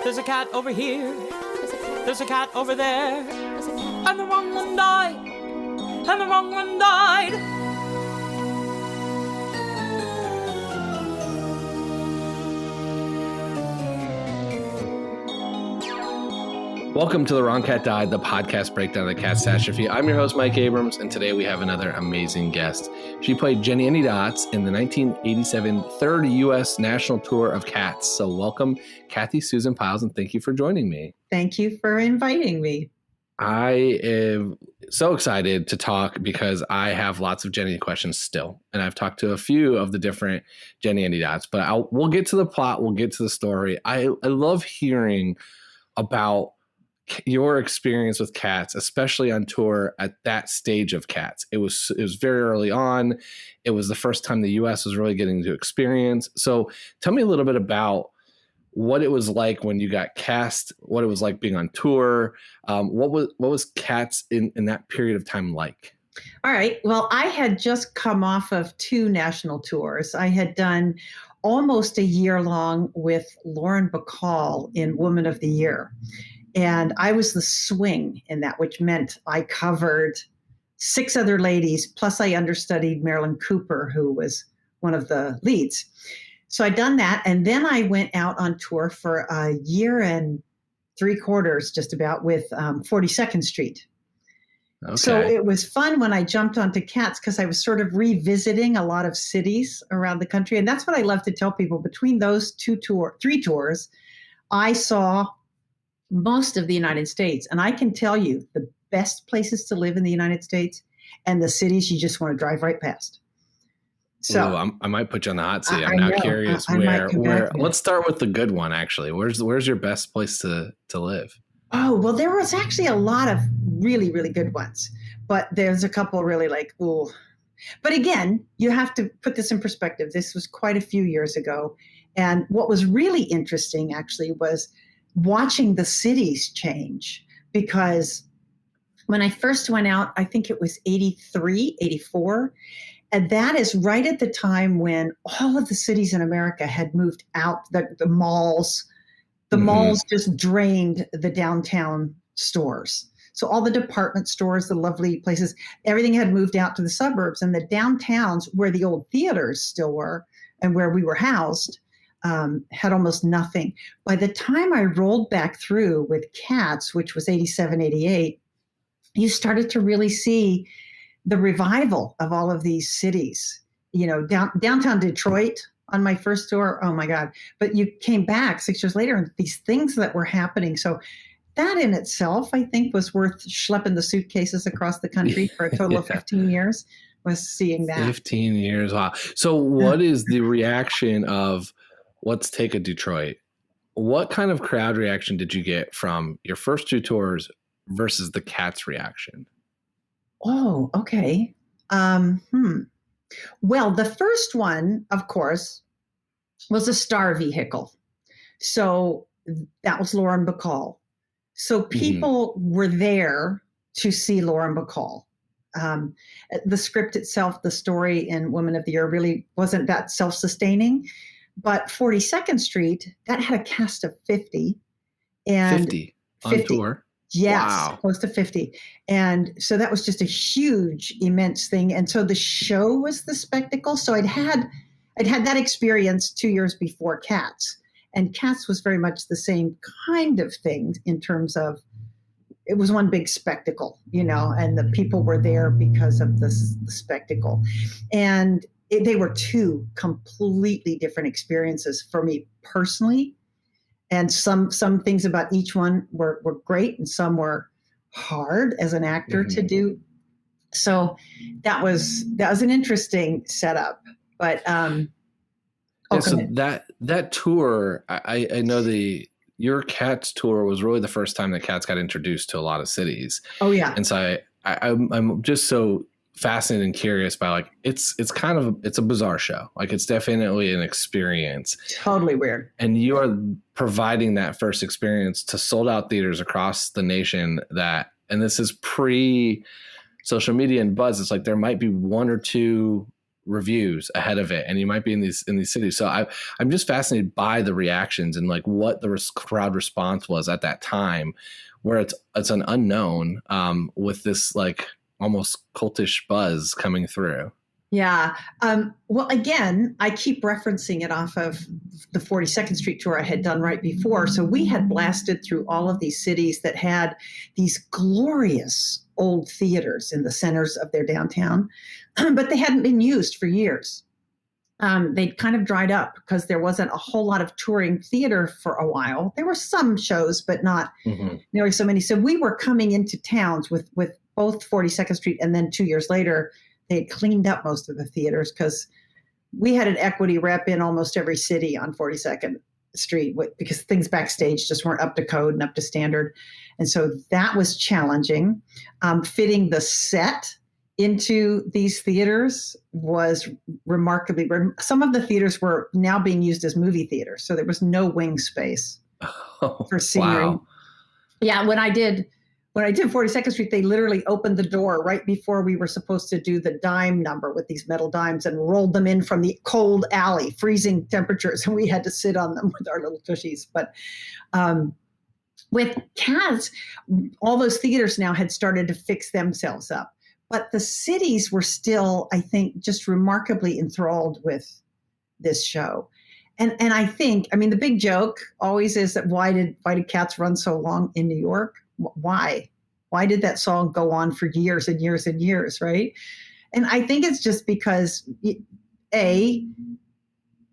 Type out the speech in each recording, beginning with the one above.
There's a cat over here. There's a cat over there. And the wrong one died. And the wrong one died. Welcome to The Wrong Cat Died, the podcast breakdown of the catastrophe. I'm your host, Mike Abrams, and today we have another amazing guest. She played Jennyanydots in the 1987 third U.S. National Tour of Cats. So welcome, Cathy Susan Pyles, and thank you for joining me. Thank you for inviting me. I am so excited to talk because I have lots of Jenny questions still, and I've talked to a few of the different Jennyanydots, but we'll get to the plot, we'll get to the story. I love hearing about your experience with cats, especially on tour at that stage of cats. It was very early on. It was the first time the U.S. was really getting to experience. So tell me a little bit about what it was like when you got cast, what it was like being on tour. What was cats in that period of time like? All right. Well, I had just come off of 2 national tours. I had done almost a year long with Lauren Bacall in Woman of the Year. And I was the swing in that, which meant I covered 6 other ladies, plus I understudied Marilyn Cooper, who was one of the leads. So I'd done that. And then I went out on tour for a year and 3/4, just about, with 42nd Street. Okay. So it was fun when I jumped onto Cats because I was sort of revisiting a lot of cities around the country. And that's what I love to tell people. Between those 3 tours, I saw most of the United States. And I can tell you the best places to live in the United States and the cities you just want to drive right past. So I might put you on the hot seat. I'm now curious where. Let's start with the good one, actually. Where's your best place to live? Oh, well, there was actually a lot of really, really good ones, but there's a couple really like, ooh. But again, you have to put this in perspective. This was quite a few years ago. And what was really interesting actually was watching the cities change, because when I first went out, I think it was 83, 84. And that is right at the time when all of the cities in America had moved out, the malls. The malls just drained the downtown stores. So all the department stores, the lovely places, everything had moved out to the suburbs, and the downtowns where the old theaters still were and where we were housed had almost nothing. By the time I rolled back through with Cats, which was 87, 88, you started to really see the revival of all of these cities. You know, downtown Detroit on my first tour, oh my God. But you came back 6 years later and these things that were happening. So that in itself, I think, was worth schlepping the suitcases across the country for a total of 15 years, was seeing that. 15 years, wow. So what is the reaction of, let's take a Detroit. What kind of crowd reaction did you get from your first 2 tours versus the Cats reaction? Oh, okay. Well, the first one, of course, was a star vehicle. So that was Lauren Bacall. So people were there to see Lauren Bacall. The script itself, the story in Woman of the Year, really wasn't that self-sustaining. But 42nd Street, that had a cast of 50. And 50 on tour? Yes, wow. Close to 50. And so that was just a huge, immense thing. And so the show was the spectacle. So I'd had that experience 2 years before Cats. And Cats was very much the same kind of thing in terms of, it was one big spectacle, you know, and the people were there because of the spectacle. And they were 2 completely different experiences for me personally. And some things about each one were great, and some were hard as an actor to do. So that was an interesting setup. But so that tour, I know your Cats tour was really the first time that Cats got introduced to a lot of cities. Oh yeah. And so I'm just so fascinated and curious by, like, it's a bizarre show. Like, it's definitely an experience. Totally weird. And you are providing that first experience to sold out theaters across the nation and this is pre social media and buzz. It's like there might be 1 or 2 reviews ahead of it, and you might be in these cities. So I'm just fascinated by the reactions and like what the crowd response was at that time, where it's an unknown with this like almost cultish buzz coming through. Yeah. Well, again, I keep referencing it off of the 42nd Street tour I had done right before. So we had blasted through all of these cities that had these glorious old theaters in the centers of their downtown, but they hadn't been used for years. They'd kind of dried up because there wasn't a whole lot of touring theater for a while. There were some shows, but not nearly so many. So we were coming into towns with both 42nd Street, and then 2 years later, they had cleaned up most of the theaters because we had an equity rep in almost every city on 42nd Street because things backstage just weren't up to code and up to standard. And so that was challenging. Fitting the set into these theaters was remarkably, some of the theaters were now being used as movie theaters. So there was no wing space for scenery. Wow. Yeah, when I did 42nd Street, they literally opened the door right before we were supposed to do the dime number with these metal dimes and rolled them in from the cold alley, freezing temperatures, and we had to sit on them with our little tushies. But with Cats, all those theaters now had started to fix themselves up. But the cities were still, I think, just remarkably enthralled with this show. And I think, I mean, the big joke always is that why did Cats run so long in New York? Why did that song go on for years and years and years, right? And I think it's just because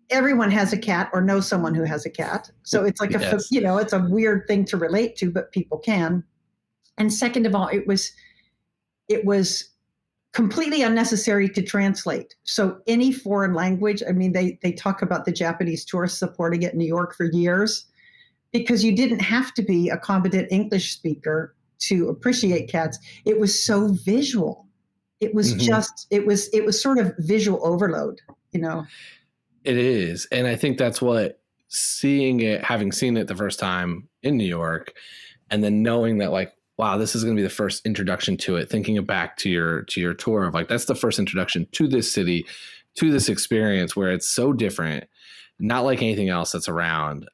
everyone has a cat or knows someone who has a cat, so it's like it's a weird thing to relate to, but people can. And second of all, it was completely unnecessary to translate. So any foreign language, I mean, they talk about the Japanese tourists supporting it in New York for years, because you didn't have to be a competent English speaker to appreciate Cats. It was so visual. It was it was sort of visual overload, you know. It is. And I think that's what having seen it the first time in New York, and then knowing that like, wow, this is going to be the first introduction to it, thinking back to your tour of like, that's the first introduction to this city, to this experience where it's so different, not like anything else that's around.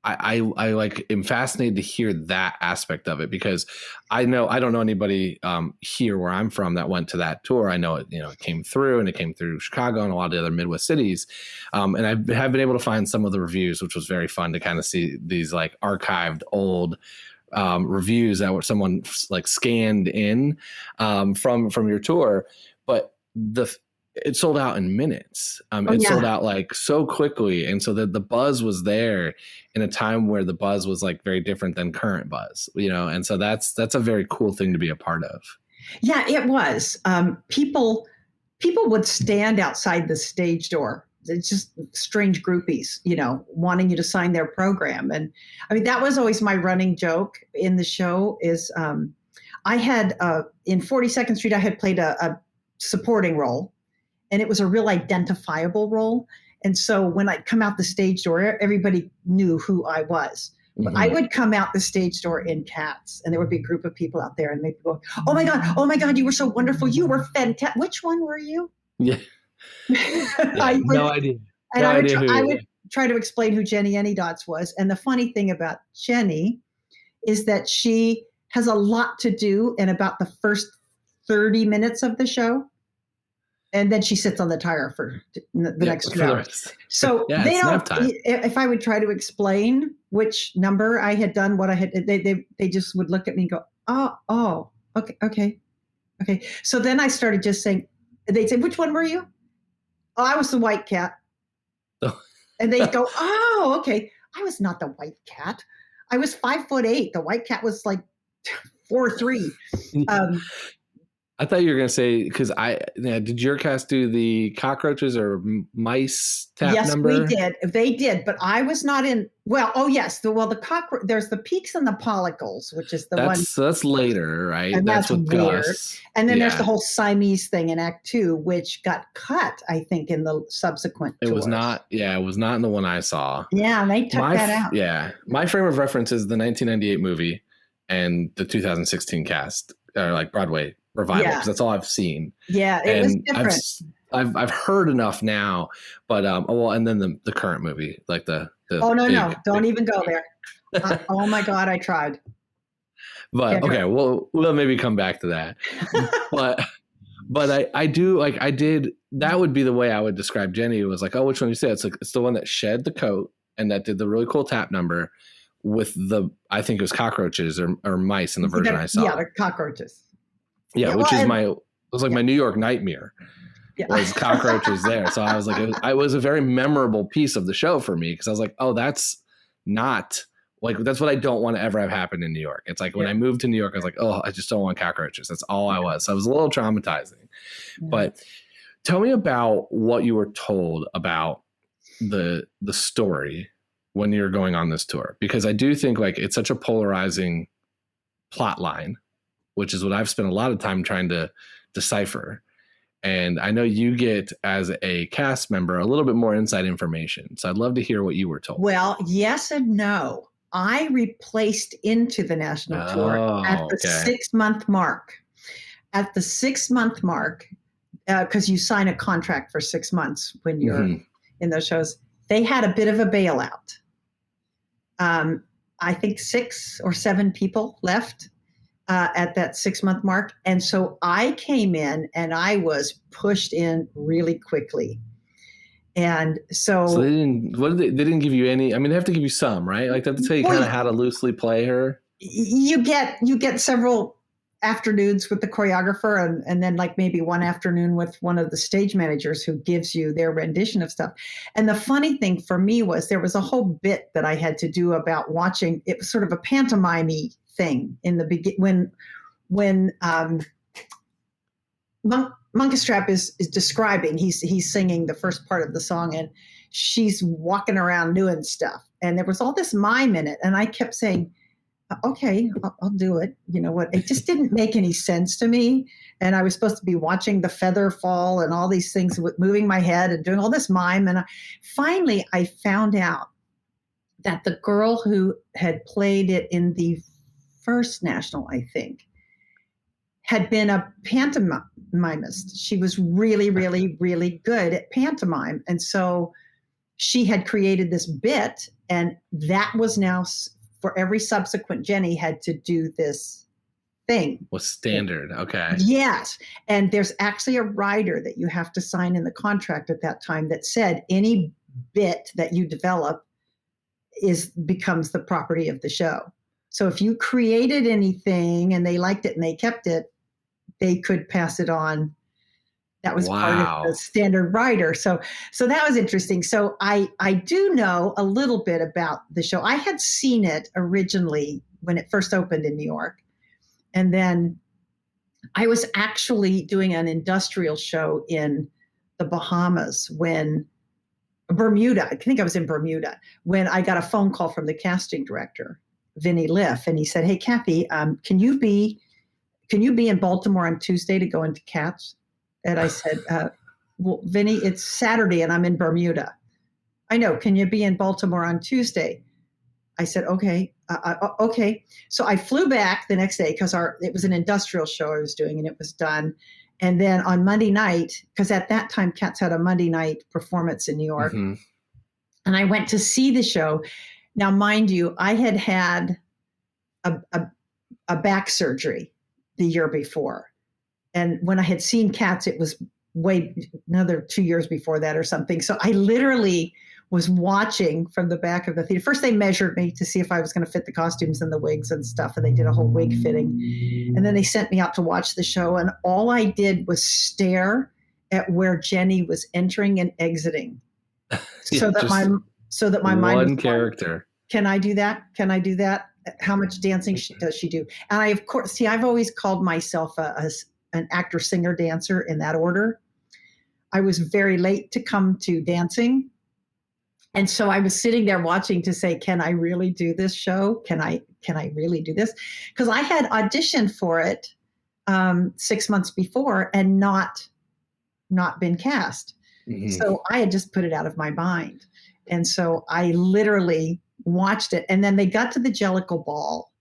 I like am fascinated to hear that aspect of it, because I don't know anybody here where I'm from that went to that tour. I know it came through Chicago and a lot of the other Midwest cities. And I have been able to find some of the reviews, which was very fun to kind of see these like archived old reviews that were someone like scanned in from your tour, but it sold out in minutes. Sold out like so quickly. And so the buzz was there in a time where the buzz was like very different than current buzz, and so that's a very cool thing to be a part of. Yeah, it was. People would stand outside the stage door. It's just strange groupies, wanting you to sign their program. And I mean, that was always my running joke in the show is I had in 42nd Street, I had played a supporting role. And it was a real identifiable role. And so when I'd come out the stage door, everybody knew who I was. But I would come out the stage door in Cats, and there would be a group of people out there, and they'd go, oh my God, you were so wonderful. You were fantastic. Which one were you? Yeah. No idea. And I would try to explain who Jennyanydots was. And the funny thing about Jenny is that she has a lot to do in about the first 30 minutes of the show. And then she sits on the tire for the next 2 hours. So they don't. If I would try to explain which number I had done, what I had, they just would look at me and go, oh, okay. So then I started just saying. They'd say, "Which one were you?" "Oh, I was the white cat." And they'd go, "Oh, okay. I was not the white cat. I was 5'8". The white cat was like 4'3". I thought you were going to say, because did your cast do the cockroaches or mice tap number? Yes, we did. They did, but I was not in. Well, oh yes. The cockroach. There's the peaks and the pollicles, which is the one. So that's later, right? And that's with weird. Gus. And then there's the whole Siamese thing in Act 2, which got cut, I think, in the subsequent. It was not. Yeah, it was not in the one I saw. Yeah, they took that out. Yeah, my frame of reference is the 1998 movie and the 2016 cast, or like Broadway revival Yeah. because that's all I've seen. Yeah, it was different. I've heard enough now, but and then the current movie, like the Oh no, don't even go there. Oh my God, I tried. But okay, we'll maybe come back to that. but I do like I did. That would be the way I would describe Jenny. It was like, oh, which one you say? It's like it's the one that shed the coat and that did the really cool tap number with I think it was cockroaches or mice in the version I saw. Yeah, the cockroaches. Yeah, which is my New York nightmare. Yeah. Was cockroaches there. So I was like, it was a very memorable piece of the show for me because I was like, oh, that's not like, that's what I don't want to ever have happen in New York. It's like when I moved to New York, I was like, oh, I just don't want cockroaches. That's all I was. So it was a little traumatizing. Yeah. But tell me about what you were told about the story when you're going on this tour, because I do think like it's such a polarizing plot line, which is what I've spent a lot of time trying to decipher. And I know you get, as a cast member, a little bit more inside information. So I'd love to hear what you were told. Well, yes and no. I replaced into the national tour at the 6-month mark. At the 6-month mark, because you sign a contract for 6 months when you're in those shows, they had a bit of a bailout. I think 6 or 7 people left. At that 6-month mark. And so I came in and I was pushed in really quickly. And so they didn't give you any, I mean, they have to give you some, right? Like that's how you kind of how to loosely play her. You get several afternoons with the choreographer and then like maybe one afternoon with one of the stage managers who gives you their rendition of stuff. And the funny thing for me was there was a whole bit that I had to do about watching. It was sort of a pantomime-y thing in the beginning when Munkustrap is describing, he's singing the first part of the song and she's walking around doing stuff. And there was all this mime in it. And I kept saying, okay, I'll do it. You know what? It just didn't make any sense to me. And I was supposed to be watching the feather fall and all these things with moving my head and doing all this mime. And finally, I found out that the girl who had played it in the first national, I think, had been a pantomimist. She was really, really, really good at pantomime. And so she had created this bit, and that was now for every subsequent Jenny had to do this thing. Was standard. Okay. Yes. And there's actually a rider that you have to sign in the contract at that time that said any bit that you develop becomes the property of the show. So if you created anything and they liked it and they kept it, they could pass it on. That was part of the standard rider. So that was interesting. So I do know a little bit about the show. I had seen it originally when it first opened in New York. And then I was actually doing an industrial show in the Bahamas Bermuda. I think I was in Bermuda when I got a phone call from the casting director, Vinny Liff, and he said, "Hey, Cathy, can you be in Baltimore on Tuesday to go into Cats?" And I said, "Well, Vinny, it's Saturday and I'm in Bermuda." "I know. Can you be in Baltimore on Tuesday?" I said, "Okay, okay." So I flew back the next day because it was an industrial show I was doing, and it was done. And then on Monday night, because at that time Cats had a Monday night performance in New York, and I went to see the show. Now, mind you, I had a back surgery the year before. And when I had seen Cats, it was another 2 years before that or something. So I literally was watching from the back of the theater. First, they measured me to see if I was going to fit the costumes and the wigs and stuff. And they did a whole wig fitting. And then they sent me out to watch the show. And all I did was stare at where Jenny was entering and exiting. So that my mind was one character. Can I do that? Can I do that? How much dancing does she do? And I, of course, I've always called myself an actor, singer, dancer in that order. I was very late to come to dancing. And so I was sitting there watching to say, can I really do this show? Can I really do this? Because I had auditioned for it 6 months before and not been cast. Mm-hmm. So I had just put it out of my mind. And so I literally watched it. And then they got to the Jellicle Ball.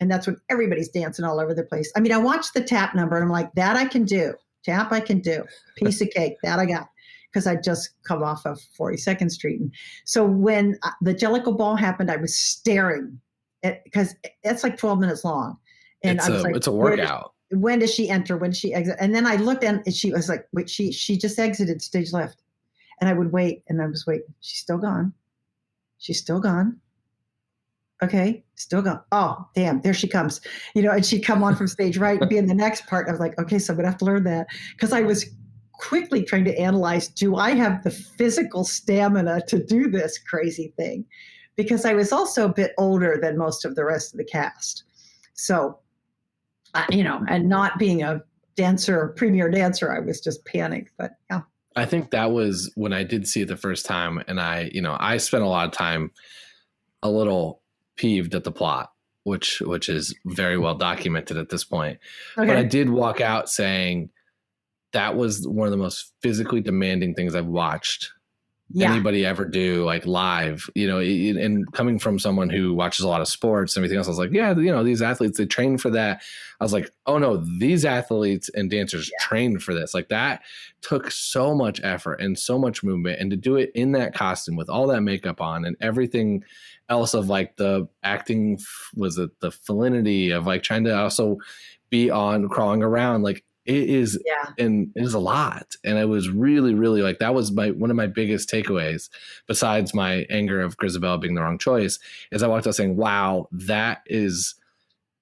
And that's when everybody's dancing all over the place. I mean, I watched the tap number and I'm like, that I can do. Tap I can do. Piece of cake, that I got. Because I just come off of 42nd Street. And so when the Jellicle Ball happened, I was staring at, because it's like 12 minutes long. And I was like, it's a workout. When does she enter? When does she exit? And then I looked and she was like, wait, she just exited stage left. And I would wait and I was waiting. She's still gone. She's still gone. Okay, still gone. Oh, damn, there she comes. And she'd come on from stage right and be in the next part. I was like, okay, so I'm going to have to learn that. Because I was quickly trying to analyze, do I have the physical stamina to do this crazy thing? Because I was also a bit older than most of the rest of the cast. So, and not being a premier dancer, I was just panicked. But yeah. I think that was when I did see it the first time. And I spent a lot of time a little peeved at the plot, which is very well documented at this point. Okay. But I did walk out saying that was one of the most physically demanding things I've watched anybody ever do, like live, and coming from someone who watches a lot of sports and everything else, I was like, yeah, these athletes, they train for that. I was like, oh no, these athletes and dancers trained for this. Like that took so much effort and so much movement, and to do it in that costume with all that makeup on and everything else of like the acting, was it the felinity of like trying to also be on crawling around, like it is, and it is a lot. And it was really, really like, that was one of my biggest takeaways, besides my anger of Grisabella being the wrong choice, is I walked out saying, wow, that is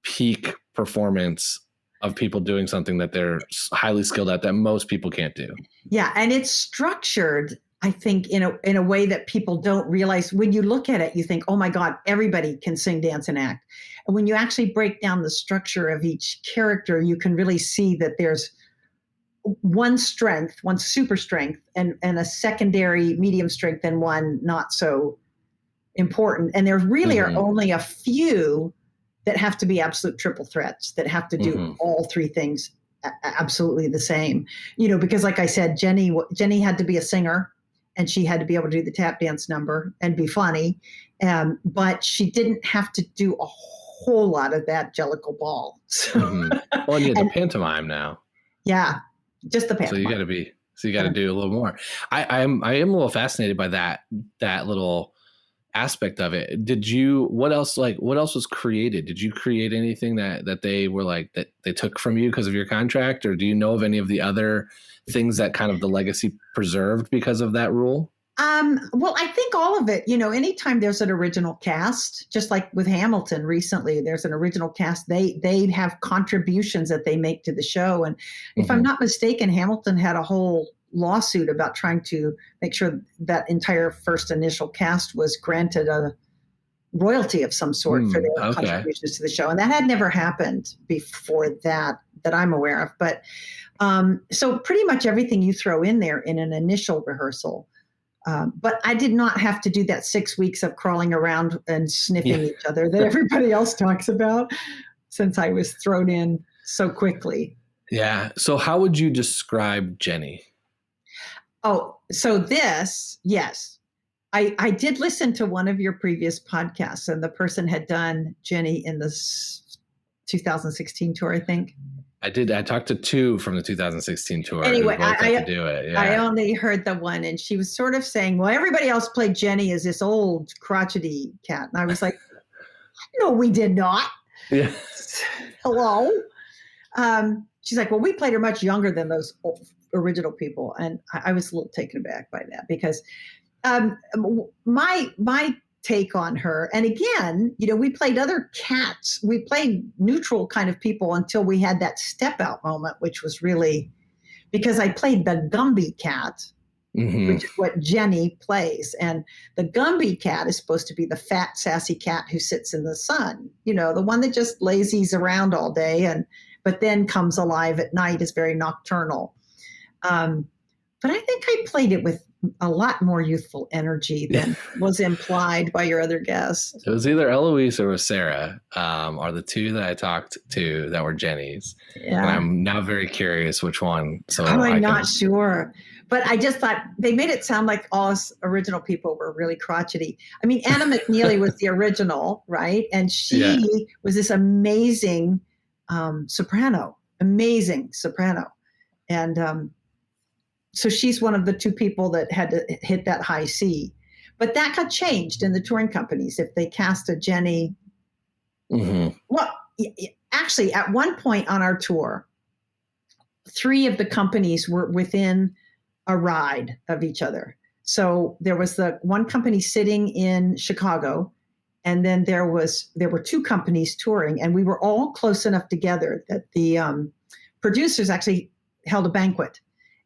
peak performance of people doing something that they're highly skilled at that most people can't do. Yeah. And it's structured, I think, in a way that people don't realize. When you look at it, you think, oh my God, everybody can sing, dance, and act. And when you actually break down the structure of each character, you can really see that there's one strength, one super strength, and a secondary medium strength, and one not so important. And there really are only a few that have to be absolute triple threats, that have to do all three things absolutely the same. Because like I said, Jenny had to be a singer, and she had to be able to do the tap dance number and be funny. But she didn't have to do a whole lot of that Jellicle Ball. So, well, and you have the pantomime now. Yeah, just the pantomime. So you got to do a little more. I am a little fascinated by that little aspect of it. What else was created? Did you create anything that they were like, that they took from you because of your contract? Or do you know of any of the other things that kind of the legacy preserved because of that rule? Well, I think all of it, anytime there's an original cast, just like with Hamilton recently, there's an original cast, they have contributions that they make to the show. And if I'm not mistaken, Hamilton had a whole lawsuit about trying to make sure that entire first initial cast was granted a royalty of some sort for their contributions to the show. And that had never happened before that I'm aware of. But so pretty much everything you throw in there in an initial rehearsal. But I did not have to do that 6 weeks of crawling around and sniffing each other that everybody else talks about, since I was thrown in so quickly. Yeah. So how would you describe Jenny? Oh, so this, yes. I did listen to one of your previous podcasts, and the person had done Jenny in the 2016 tour, I think. I did. I talked to two from the 2016 tour. Anyway, I do it. Yeah. I only heard the one, and she was sort of saying, well, everybody else played Jenny as this old crotchety cat. And I was like, no, we did not. Yeah. Hello. She's like, well, we played her much younger than those original people. And I was a little taken aback by that, because my take on her, and again, we played other cats. We played neutral kind of people until we had that step out moment, which was really, because I played the Gumby cat, which is what Jenny plays. And the Gumby cat is supposed to be the fat, sassy cat who sits in the sun, the one that just lazies around all day, but then comes alive at night, is very nocturnal. But I think I played it with a lot more youthful energy than was implied by your other guests. It was either Eloise or Sarah, are the two that I talked to that were Jenny's. Yeah. And I'm now very curious which one. So I'm not sure. But I just thought they made it sound like all us original people were really crotchety. I mean, Anna McNeely was the original, right? And she was this amazing soprano. And so she's one of the two people that had to hit that high C. But that got changed in the touring companies. If they cast a Jenny, well, actually, at one point on our tour, 3 of the companies were within a ride of each other. So there was the one company sitting in Chicago, and then there were 2 companies touring, and we were all close enough together that the producers actually held a banquet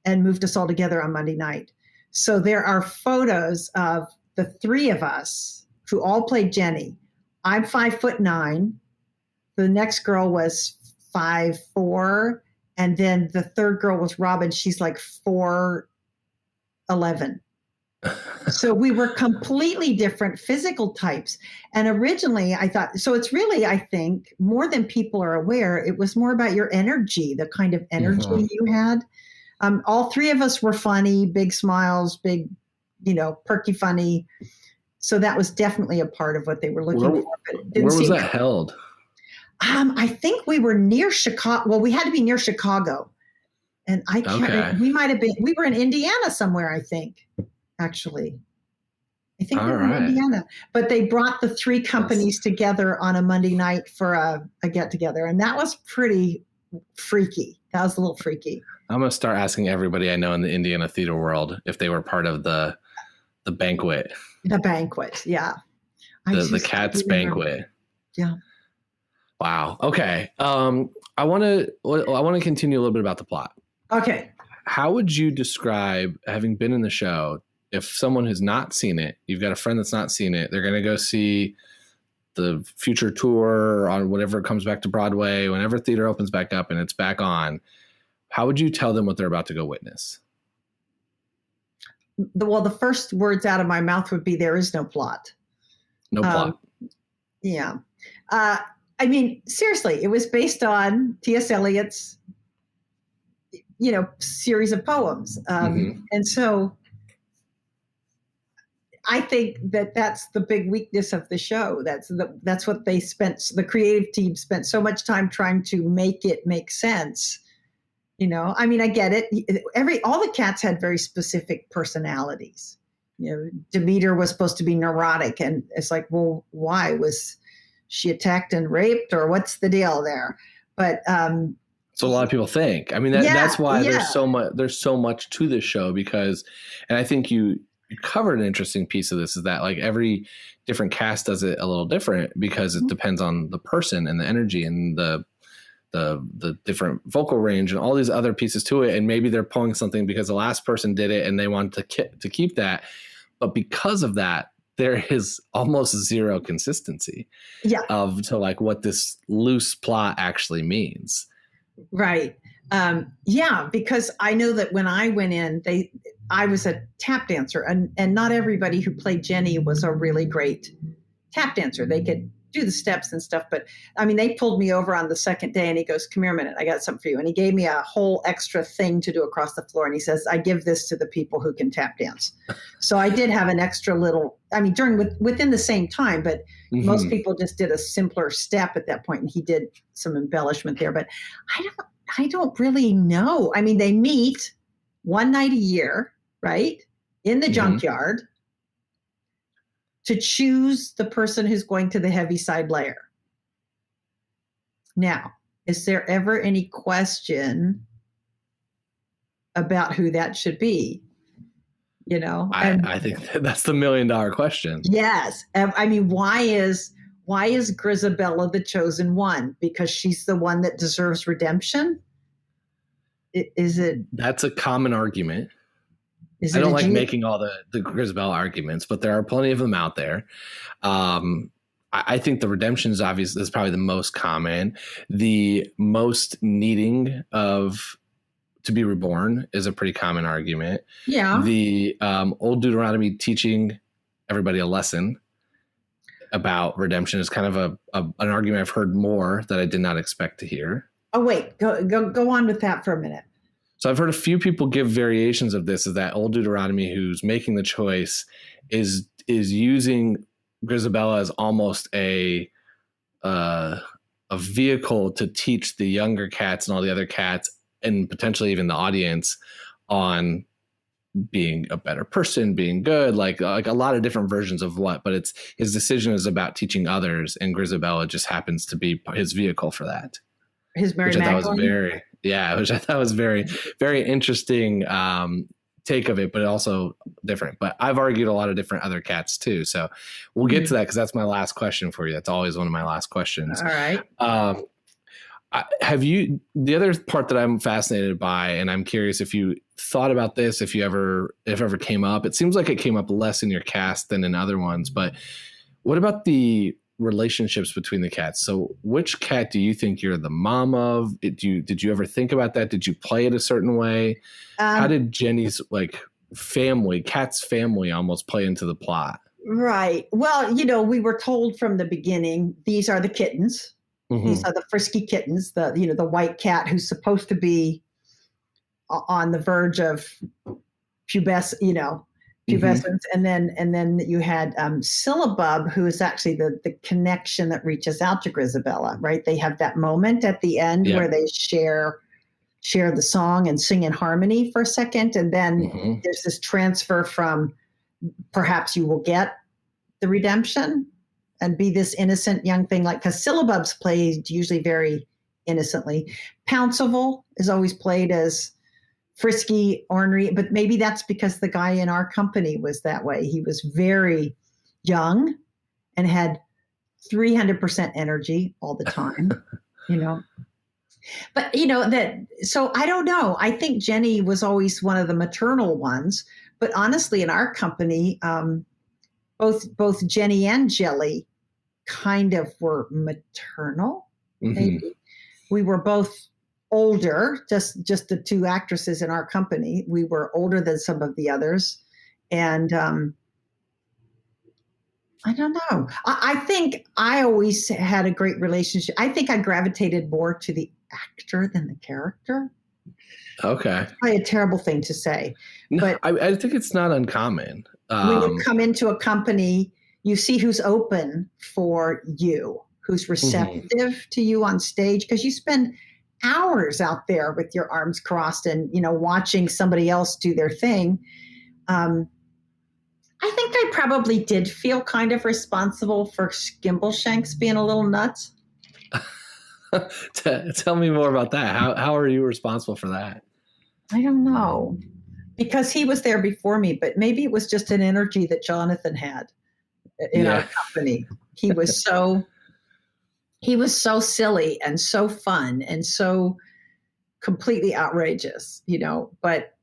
and moved us all together on Monday night. So there are photos of the 3 of us who all played Jenny. I'm 5'9". The next girl was 5'4", and then the third girl was Robin. She's like 4'11". So we were completely different physical types. And originally I thought, so it's really, I think, more than people are aware, it was more about your energy, the kind of energy you had. All 3 of us were funny, big smiles, big, perky funny. So that was definitely a part of what they were looking for. Where was that held? I think we were near Chicago. Well, we had to be near Chicago. And I can't remember. We were in Indiana somewhere, I think, actually. I think we were in Indiana. But they brought the 3 companies together on a Monday night for a get-together. And that was pretty freaky. That was a little freaky. I'm going to start asking everybody I know in the Indiana theater world if they were part of the banquet. The banquet, yeah. The Cats banquet. Yeah. Wow. Okay. I want to continue a little bit about the plot. Okay. How would you describe, having been in the show, if someone has not seen it, you've got a friend that's not seen it, they're going to go see the future tour on whatever comes back to Broadway, whenever theater opens back up and it's back on, how would you tell them what they're about to go witness? The first words out of my mouth would be, there is no plot. No plot. Yeah. I mean, seriously, it was based on T.S. Eliot's, series of poems. And so I think that's the big weakness of the show. That's what the creative team spent so much time trying to make it make sense. I mean, I get it. All the cats had very specific personalities. Demeter was supposed to be neurotic, and it's like, well, why was she attacked and raped, or what's the deal there? But so a lot of people think. I mean, that's why there's so much to this show, because, and I think you covered an interesting piece of this, is that like every different cast does it a little different because it depends on the person and the energy and the different vocal range and all these other pieces to it. And maybe they're pulling something because the last person did it and they want to keep that. But because of that, there is almost zero consistency to like what this loose plot actually means. Right. Because I know that when I went in, I was a tap dancer, and not everybody who played Jenny was a really great tap dancer. They could do the steps and stuff, but I mean, they pulled me over on the second day and he goes, "Come here a minute, I got something for you." And he gave me a whole extra thing to do across the floor. And he says, "I give this to the people who can tap dance." So I did have an extra little, I mean, within the same time, but most people just did a simpler step at that point. And he did some embellishment there, but I don't really know. I mean, they meet one night a year, right? In the junkyard, to choose the person who's going to the Heaviside Layer. Now, is there ever any question about who that should be? I think that's the $1 million question. Yes. I mean, why is Grisabella the chosen one? Because she's the one that deserves redemption? Is it? That's a common argument. I don't like making all the Grisabella arguments, but there are plenty of them out there. I think the redemption is probably the most common. The most needing to be reborn is a pretty common argument. Yeah. The old Deuteronomy teaching everybody a lesson about redemption is kind of an argument I've heard more that I did not expect to hear. Oh, wait, go on with that for a minute. So I've heard a few people give variations of this, is that old Deuteronomy who's making the choice is using Grisabella as almost a vehicle to teach the younger cats and all the other cats and potentially even the audience on being a better person, being good, like a lot of different versions of what, but it's his decision is about teaching others, and Grisabella just happens to be his vehicle for that. His Mary which I thought Magdalene. which I thought was very, very interesting take of it, but also different. But I've argued a lot of different other cats too. So we'll get to that because that's my last question for you. That's always one of my last questions. All right. The other part that I'm fascinated by, and I'm curious if you thought about this, if ever came up, it seems like it came up less in your cast than in other ones, but what about the relationships between the cats? So which cat do you think you're the mom of? Did you ever think about that? Did you play it a certain way? How did Jenny's cat's family almost play into the plot? Right. Well, we were told from the beginning, these are the kittens. Mm-hmm. These are the frisky kittens, the white cat who's supposed to be on the verge of pubescence, mm-hmm. and then you had Syllabub, who is actually the connection that reaches out to Grisabella, right? They have that moment at the end where they share the song and sing in harmony for a second, and then mm-hmm. there's this transfer from perhaps you will get the redemption and be this innocent young thing, because Syllabub's played usually very innocently. Pouncival is always played as frisky, ornery, but maybe that's because the guy in our company was that way. He was very young and had 300% energy all the time, But, so I don't know. I think Jenny was always one of the maternal ones, but honestly, in our company, both Jenny and Jelly kind of were maternal, mm-hmm. maybe. We were both older, just the two actresses in our company. We were older than some of the others. And I don't know. I think I always had a great relationship. I think I gravitated more to the actor than the character. Okay. Probably a terrible thing to say. But I think it's not uncommon. When you come into a company, you see who's open for you, who's receptive mm-hmm. to you on stage, because you spend hours out there with your arms crossed and, watching somebody else do their thing. I think I probably did feel kind of responsible for Skimbleshanks being a little nuts. Tell me more about that. How are you responsible for that? I don't know, because he was there before me, but maybe it was just an energy that Jonathan had in our company. He was so silly and so fun and so completely outrageous, but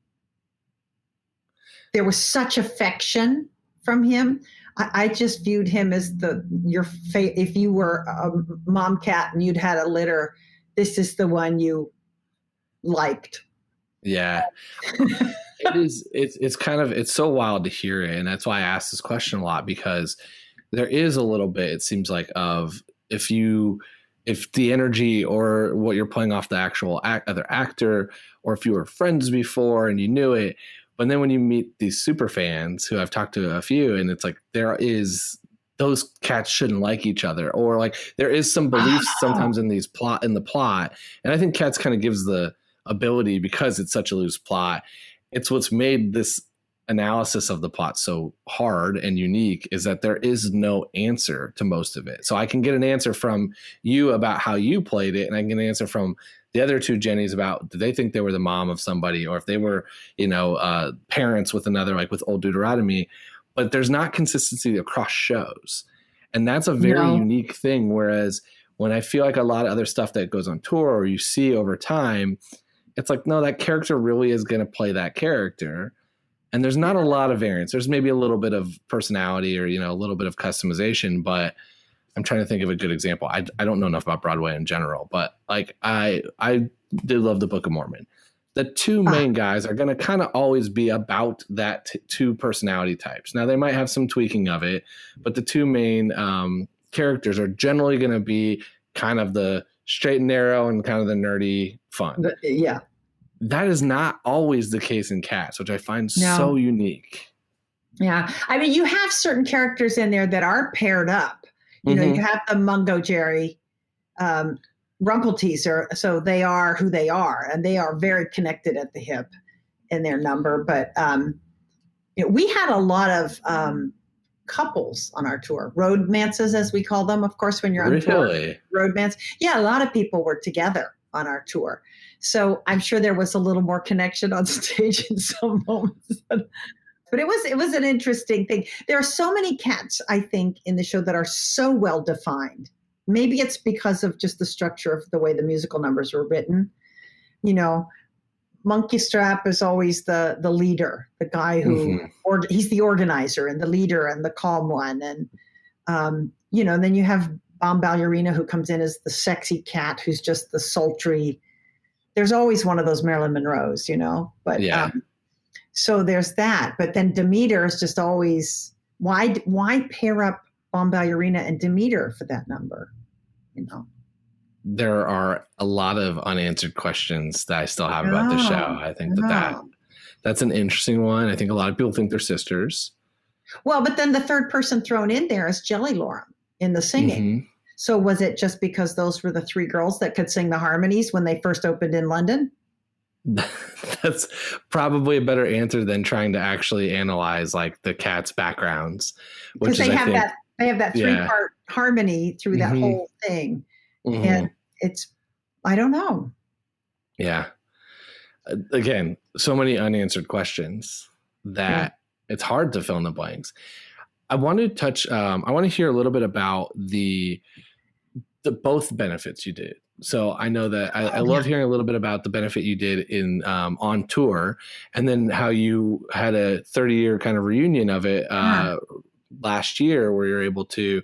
there was such affection from him. I just viewed him as if you were a mom cat and you'd had a litter, this is the one you liked. Yeah. It's so wild to hear it. And that's why I asked this question a lot, because there is a little bit, it seems like, of if the energy or what you're playing off the actual other actor, or if you were friends before and you knew it, but then when you meet these super fans, who I've talked to a few, and it's like those cats shouldn't like each other, or like there is some beliefs sometimes in the plot, and I think Cats kind of gives the ability, because it's such a loose plot. It's what's made this analysis of the plot so hard and unique, is that there is no answer to most of it. So I can get an answer from you about how you played it, and I can get an answer from the other two Jennys about, did they think they were the mom of somebody, or if they were, parents with another, like with Old Deuteronomy. But there's not consistency across shows, and that's a very unique thing. Whereas when I feel like a lot of other stuff that goes on tour or you see over time, it's like, no, that character really is going to play that character. And there's not a lot of variance. There's maybe a little bit of personality or, a little bit of customization, but I'm trying to think of a good example. I don't know enough about Broadway in general, but like I did love the Book of Mormon. The two main guys are going to kind of always be about that two personality types. Now they might have some tweaking of it, but the two main characters are generally going to be kind of the straight and narrow and kind of the nerdy fun. Yeah. that is not always the case in Cats, which I find No. so unique. Yeah. I mean, you have certain characters in there that are paired up. You know, you have the Mungo Jerry, Rumpelteazer, so they are who they are, and they are very connected at the hip in their number. But we had a lot of couples on our tour, roadmances, as we call them. Of course, when you're on tour, roadmans. Yeah, a lot of people were together on our tour. So I'm sure there was a little more connection on stage in some moments. But it was an interesting thing. There are so many cats, I think, in the show that are so well defined. Maybe it's because of just the structure of the way the musical numbers were written. You know, Monkey Strap is always the leader, the guy who, or he's the organizer and the leader and the calm one. And, you know, then you have Bomb Ballerina, who comes in as the sexy cat, who's just the sultry. There's always one of those Marilyn Monroes, you know, but so there's that. But then Demeter is just always, why pair up Bomb Ballerina and Demeter for that number, you know? There are a lot of unanswered questions that I still have about the show. I think that's an interesting one. I think a lot of people think they're sisters. Well, but then the third person thrown in there is Jelly Lorem in the singing. So was it just because those were the three girls that could sing the harmonies when they first opened in London? That's probably a better answer than trying to actually analyze like the cats' backgrounds, because they have that 3-part harmony through that whole thing, and it's, I don't know. Yeah. Again, so many unanswered questions that it's hard to fill in the blanks. I want to touch. I want to hear a little bit about the both benefits you did. So I know that I love hearing a little bit about the benefit you did in on tour, and then how you had a 30-year kind of reunion of it last year, where you're able to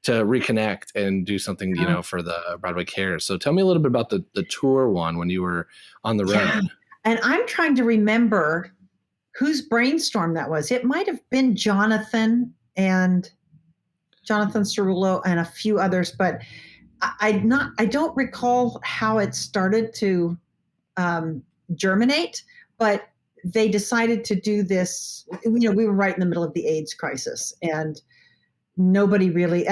reconnect and do something, you know, for the Broadway Cares. So tell me a little bit about the tour one when you were on the road. Yeah. And I'm trying to remember whose brainstorm that was. It might have been Jonathan Cerullo and a few others, but I don't recall how it started to germinate, but they decided to do this. You know, we were right in the middle of the AIDS crisis, and nobody really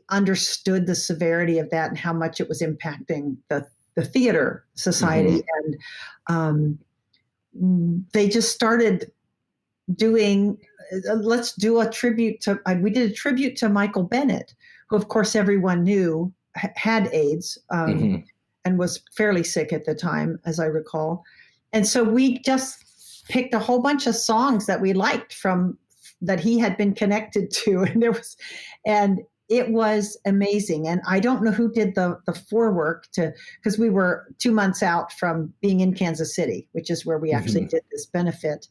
understood the severity of that and how much it was impacting the theater society. And they just started doing, let's do a tribute to, we did a tribute to Michael Bennett, who of course everyone knew had AIDS and was fairly sick at the time, as I recall. And so we just picked a whole bunch of songs that we liked from that he had been connected to. And it was amazing. And I don't know who did the forework because we were 2 months out from being in Kansas City, which is where we actually did this benefit.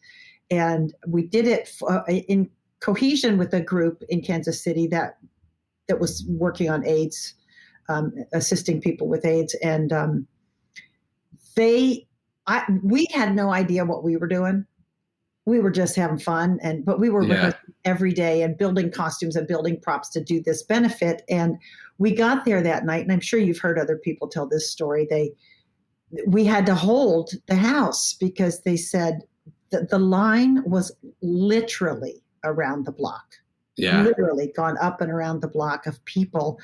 And we did it in cohesion with a group in Kansas City that was working on AIDS, assisting people with AIDS. And we had no idea what we were doing. We were just having fun, but we were rehearsing every day and building costumes and building props to do this benefit. And we got there that night, and I'm sure you've heard other people tell this story. We had to hold the house because they said that the line was literally around the block. Yeah, literally gone up and around the block of people,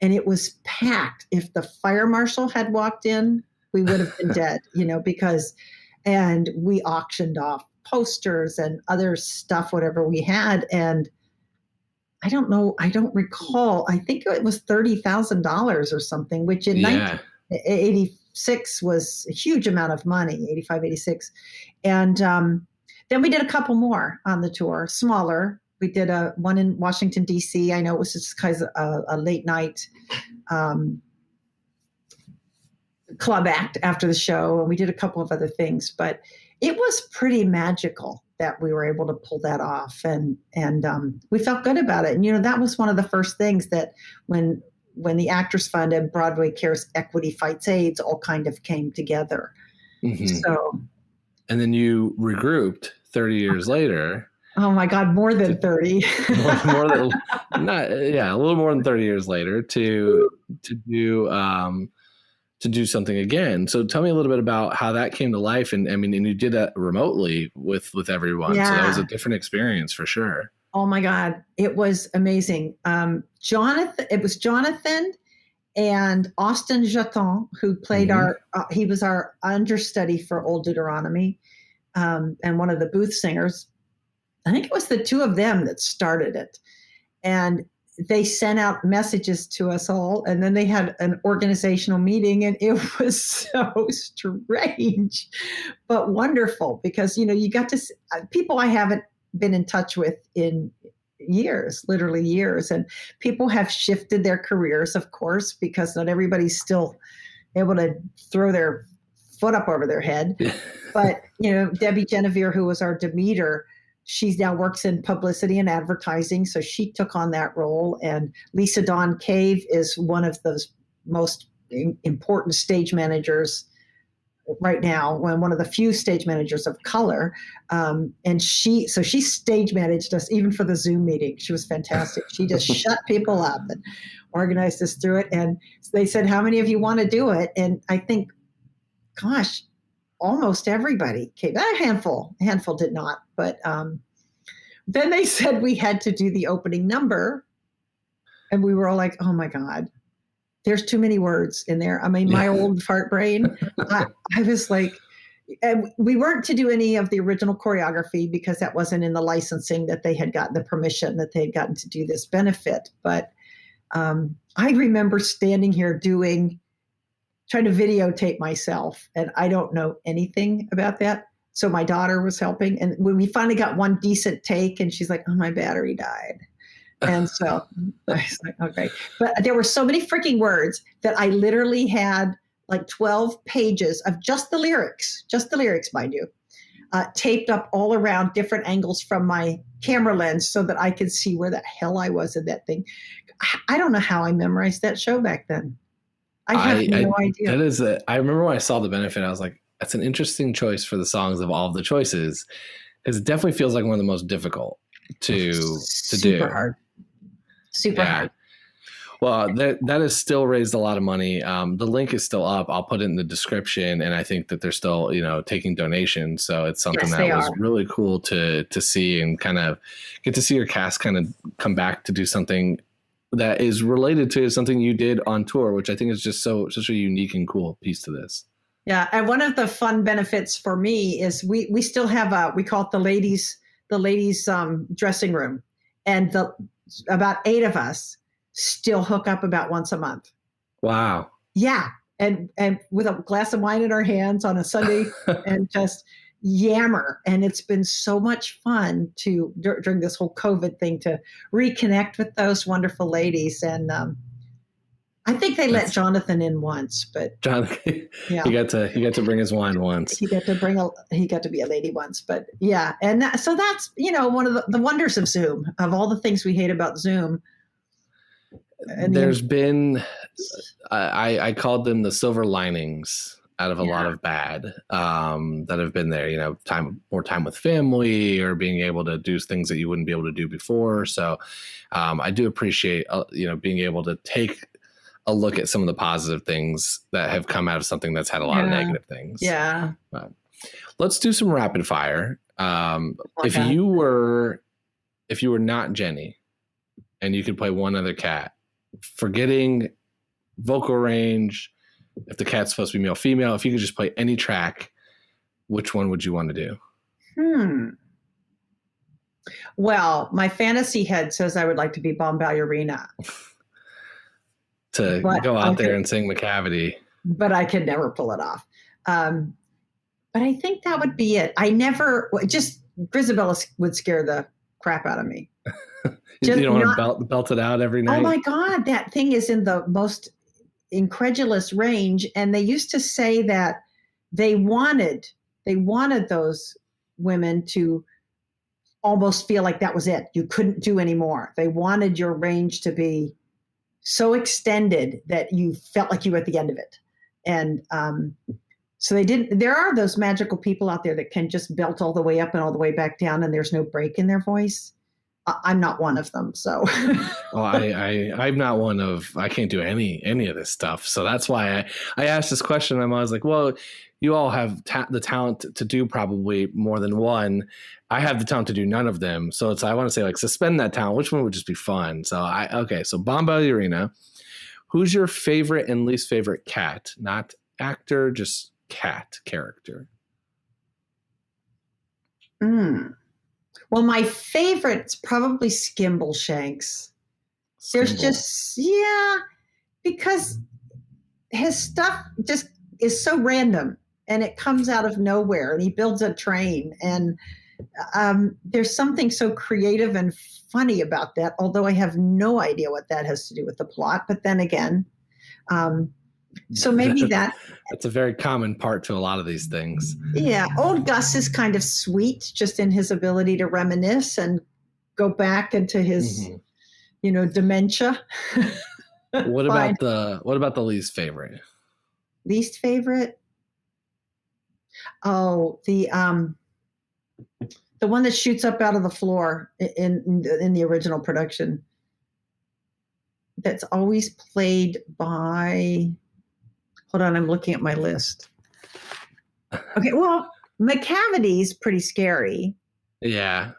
and it was packed. If the fire marshal had walked in, we would have been dead, and we auctioned off posters and other stuff, whatever we had. And I don't know, I don't recall. I think it was $30,000 or something, which in 1986 was a huge amount of money, 85, 86. And then we did a couple more on the tour, smaller. We did one in Washington, D.C. I know it was just kind of a late night club act after the show. And we did a couple of other things, but it was pretty magical that we were able to pull that off. And we felt good about it. And, that was one of the first things that when the Actors Fund and Broadway Cares Equity Fights AIDS all kind of came together. So. And then you regrouped 30 years later. Oh my God, more than 30. a little more than 30 years later to do to do something again. So tell me a little bit about how that came to life. And I mean, and you did that remotely with everyone. Yeah. So that was a different experience for sure. Oh my God. It was amazing. It was Jonathan and Austin Jaton, who played he was our understudy for Old Deuteronomy, and one of the booth singers. I think it was the two of them that started it. And they sent out messages to us all, and then they had an organizational meeting, and it was so strange, but wonderful, because, you got to see people I haven't been in touch with in years, literally years. And people have shifted their careers, of course, because not everybody's still able to throw their foot up over their head. But, Debbie Genevieve, who was our Demeter, she now works in publicity and advertising, so she took on that role. And Lisa Dawn Cave is one of those most important stage managers right now, one of the few stage managers of color. And she stage managed us even for the Zoom meeting. She was fantastic. She just shut people up and organized us through it. And they said, how many of you want to do it? And I think, gosh, almost everybody came. A handful did not. But then they said we had to do the opening number. And we were all like, oh my God, there's too many words in there. I mean, my old fart brain, I was like, and we weren't to do any of the original choreography because that wasn't in the licensing that they had gotten, the permission that they had gotten to do this benefit. But I remember standing here trying to videotape myself, and I don't know anything about that. So my daughter was helping, and when we finally got one decent take, and she's like, oh, my battery died. And so I was like, okay. But there were so many freaking words that I literally had like 12 pages of just the lyrics, mind you, taped up all around different angles from my camera lens so that I could see where the hell I was in that thing. I don't know how I memorized that show back then. I have no idea. I remember when I saw the benefit, I was like, that's an interesting choice for the songs of all of the choices, because it definitely feels like one of the most difficult to do. Super hard. Super hard. Well, that has still raised a lot of money. The link is still up. I'll put it in the description, and I think that they're still, taking donations. So it's something that was really cool to see, and kind of get to see your cast kind of come back to do something that is related to something you did on tour, which I think is just such a unique and cool piece to this. Yeah, and one of the fun benefits for me is we still have we call it the ladies dressing room, and about 8 of us still hook up about once a month. Wow. Yeah. And with a glass of wine in our hands on a Sunday and just yammer. And it's been so much fun during this whole COVID thing to reconnect with those wonderful ladies. And I think they let Jonathan in once, but Jonathan, he got to bring his wine once. He got to be a lady once, but yeah. And so that's, one of the wonders of Zoom, of all the things we hate about Zoom. And there's been, I called them the silver linings out of a lot of bad that have been there, more time with family, or being able to do things that you wouldn't be able to do before. So I do appreciate, being able to take a look at some of the positive things that have come out of something that's had a lot of negative things. Yeah. Let's do some rapid fire. If you were not Jenny and you could play one other cat, forgetting vocal range, if the cat's supposed to be male, female, if you could just play any track, which one would you want to do? Well, my fantasy head says I would like to be Bomb Ballerina. Go out there and sing McCavity. But I could never pull it off. But I think that would be it. Grisabella would scare the crap out of me. You don't want to belt it out every night? Oh my God, that thing is in the most incredulous range. And they used to say that they wanted those women to almost feel like that was it. You couldn't do any more. They wanted your range to be so extended that you felt like you were at the end of it. And so they didn't. There are those magical people out there that can just belt all the way up and all the way back down, and there's no break in their voice. I'm not one of them. So, Well, I'm not one of, I can't do any of this stuff. So that's why I asked this question. I'm always like, well, you all have the talent to do probably more than one. I have the talent to do none of them. So I want to say, like, suspend that talent. Which one would just be fun? So so Bombalurina, who's your favorite and least favorite cat? Not actor, just cat character. Well, my favorite's probably Skimbleshanks. There's just, because his stuff just is so random and it comes out of nowhere, and he builds a train, and there's something so creative and funny about that, although I have no idea what that has to do with the plot. But then again, so maybe that's a very common part to a lot of these things. Yeah. Old Gus is kind of sweet just in his ability to reminisce and go back into his, dementia. What about the least favorite? Least favorite? Oh, the one that shoots up out of the floor in the original production. That's always played by. Hold on, I'm looking at my list. Okay, well, McCavity's pretty scary. Yeah,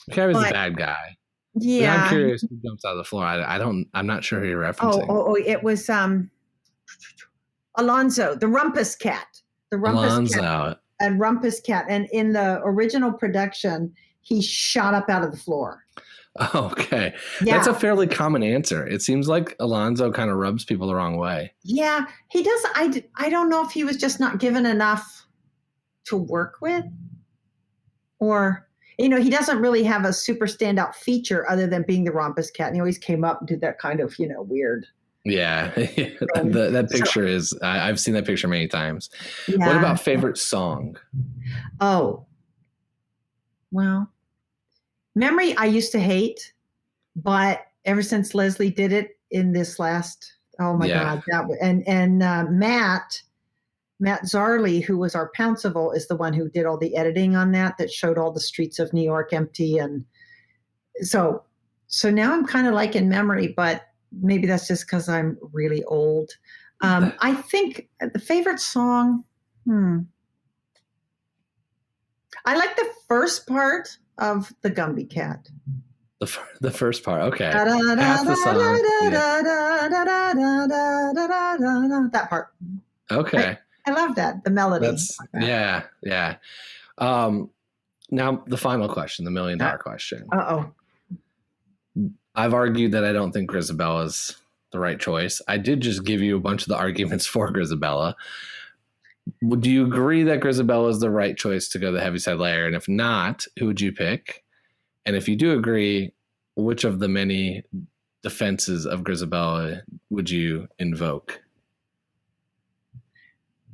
McCavity's a bad guy. Yeah, but I'm curious who jumps out of the floor. I'm not sure who you're referencing. Oh, it was Alonzo, the Rumpus Cat. The Rumpus Cat. And Rumpus Cat, and in the original production, he shot up out of the floor. Okay. Yeah. That's a fairly common answer. It seems like Alonzo kind of rubs people the wrong way. Yeah, he does. I don't know if he was just not given enough to work with, or, he doesn't really have a super standout feature other than being the Rumpus Cat. And he always came up and did that kind of, weird. Yeah. That picture is, I've seen that picture many times. Yeah. What about favorite song? Oh, well, Memory I used to hate, but ever since Leslie did it in this last, oh my God, and Matt Zarley, who was our Pouncival, is the one who did all the editing on that showed all the streets of New York empty, and so now I'm kind of liking Memory, but maybe that's just because I'm really old. I think the favorite song, I like the first part of the Gumby Cat. The first part, okay. Half the song. That part. Okay. I love that, the melody. Yeah. Now the final question, the $1 million question. I've argued that I don't think Grisabella's the right choice. I did just give you a bunch of the arguments for Grisabella. Do you agree that Grisabella is the right choice to go to the Heaviside Layer? And if not, who would you pick? And if you do agree, which of the many defenses of Grisabella would you invoke?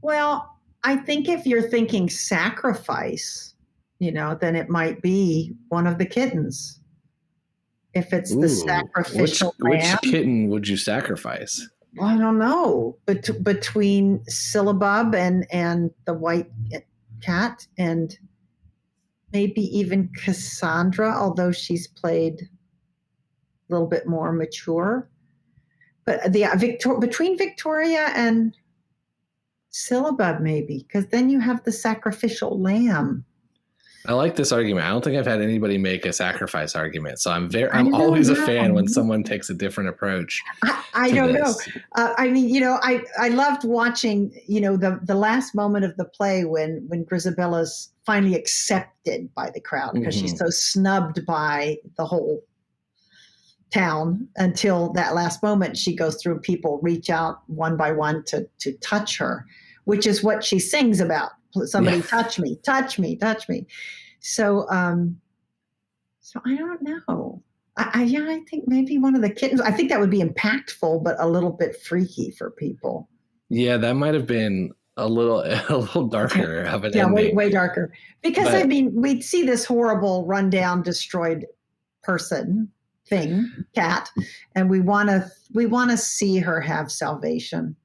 Well, I think if you're thinking sacrifice, then it might be one of the kittens. If it's the sacrificial lamb. Which kitten would you sacrifice? I don't know. Between Syllabub and the white cat, and maybe even Cassandra, although she's played a little bit more mature. But between Victoria and Syllabub, maybe, because then you have the sacrificial lamb. I like this argument. I don't think I've had anybody make a sacrifice argument, so I'm always a fan when someone takes a different approach. I don't know. I loved watching, the last moment of the play when Grisabella's finally accepted by the crowd because she's so snubbed by the whole town until that last moment. She goes through and people reach out one by one to touch her, which is what she sings about. Somebody touch me, touch me, touch me. So I don't know. I think maybe one of the kittens. I think that would be impactful, but a little bit freaky for people. Yeah, that might have been a little darker of an ending. way darker. Because we'd see this horrible, rundown, destroyed cat, and we want to see her have salvation.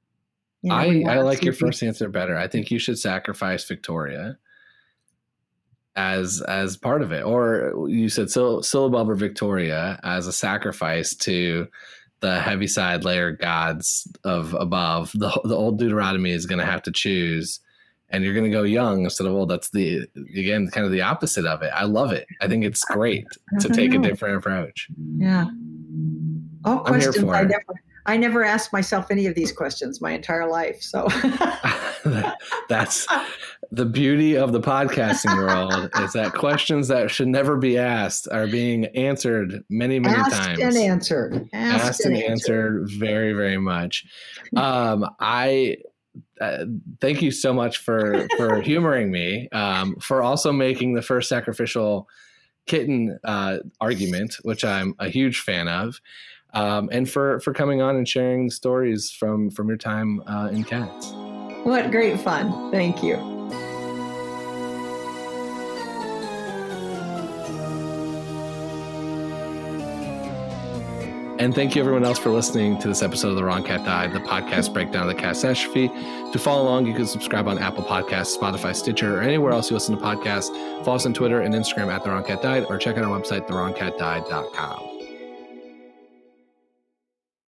I like your first answer better. I think you should sacrifice Victoria. as part of it. Or you said Syllabub or Victoria as a sacrifice to the Heaviside Layer gods of above. The old Deuteronomy is going to have to choose, and you're going to go young instead of old. That's again kind of the opposite of it. I love it. I think it's great to take a different approach. Yeah. All questions. I'm here for it. I never asked myself any of these questions my entire life. So that's the beauty of the podcasting world, is that questions that should never be asked are being answered many times. Asked and answered very, very much. I thank you so much for humoring me, for also making the first sacrificial kitten argument, which I'm a huge fan of. And for coming on and sharing stories from your time in cats. What great fun. Thank you. And thank you everyone else for listening to this episode of The Wrong Cat Died, the podcast breakdown of the catastrophe. To follow along, you can subscribe on Apple Podcasts, Spotify, Stitcher, or anywhere else you listen to podcasts. Follow us on Twitter and Instagram at The Wrong Cat Died, or check out our website, thewrongcatdied.com.